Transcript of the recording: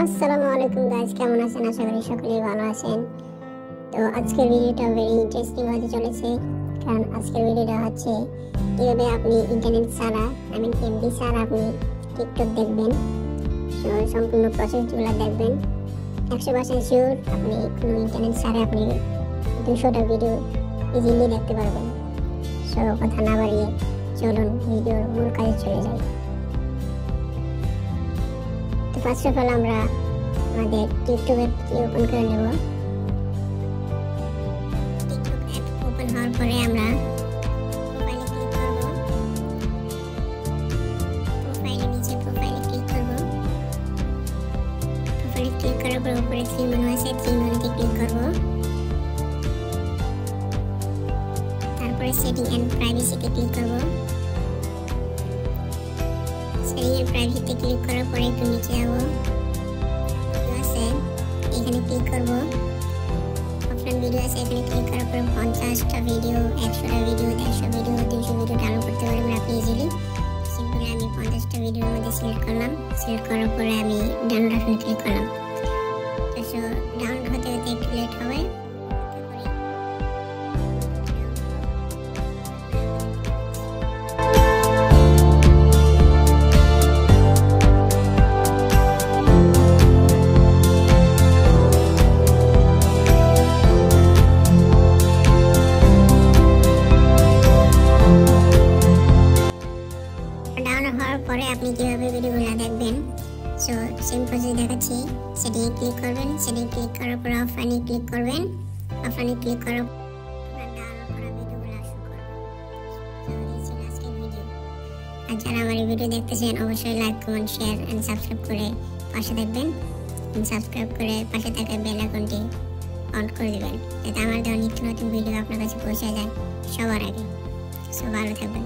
আসসালামু আলাইকুম গাইস, কেমন আছেন? আশা করি সকলেই ভালো আছেন। তো আজকের ভিডিওটা ভেরি ইন্টারেস্টিং হতে চলেছে, কারণ আজকের ভিডিওটা হচ্ছে কিভাবে আপনি ইন্টারনেট ছাড়া এমবি ছাড়া আপনি টিকটক দেখবেন। তো সম্পূর্ণ প্রসেসগুলো দেখবেন। 100% শিওর আপনি কোনো ইন্টারনেট ছাড়া আপনি 200টা ভিডিও ইজিলি দেখতে পারবেন। সো কথা না বাড়িয়ে চলুন ভিডিওর মূল কাজে চলে যাই। তো ফার্স্ট অফ অল আমরা আমাদের টিকটক অ্যাপটি ওপেন করে নেব। টিকটক অ্যাপ ওপেন হওয়ার পরে আমরা প্রোফাইলে ক্লিক করব। প্রোফাইলের নিচে প্রোফাইলে ক্লিক করব। প্রোফাইলে ক্লিক করার পর উপরে 3 মেনু আছে, 3 মেনুতে ক্লিক করব। তারপরে সেটিং এন্ড প্রাইভেসিতে ক্লিক করব। সেটিং এন্ড প্রাইভেসিতে ক্লিক করার পরে একটু নিচে যাব, আছে এখানে ক্লিক করব। অপশন ভিডিও আছে, এখানে ক্লিক করার পর 50টা ভিডিও, 100টা ভিডিও, 150 ভিডিও, 200 ভিডিও ডাউনলোড করতে পারবেন আপনি ইজিলি। সিম্পলি আমি 50টা ভিডিওর মধ্যে সিলেক্ট করলাম। সিলেক্ট করার পরে আমি ডাউনলোড অপশনে ক্লিক করলাম। তো ডাউনলোড হতে হতে একটু লেট হবে। ডাউনলোড হওয়ার পরে আপনি কিভাবে ভিডিওগুলো দেখবেন, সো সেম প্রসেস দেখাচ্ছি। সেটিংয়ে ক্লিক করবেন। সেটিং ক্লিক করার পর অফলাইনে ক্লিক করবেন। অফলাইনে ক্লিক করার পর ডাউনলোড করা ভিডিওগুলো শো করবে। সো এই ছিল আজকের ভিডিও। আর যারা আমার এই ভিডিও দেখতেছেন অবশ্যই like, comment, share and subscribe করে পাশে থাকবেন। সাবস্ক্রাইব করে পাশে থাকা বেল আইকনটি অন করে দিবেন, যাতে আমার দেওয়া নিত্য নতুন ভিডিও আপনার কাছে পৌঁছে যায় সবার আগে। সো ভালো থাকবেন।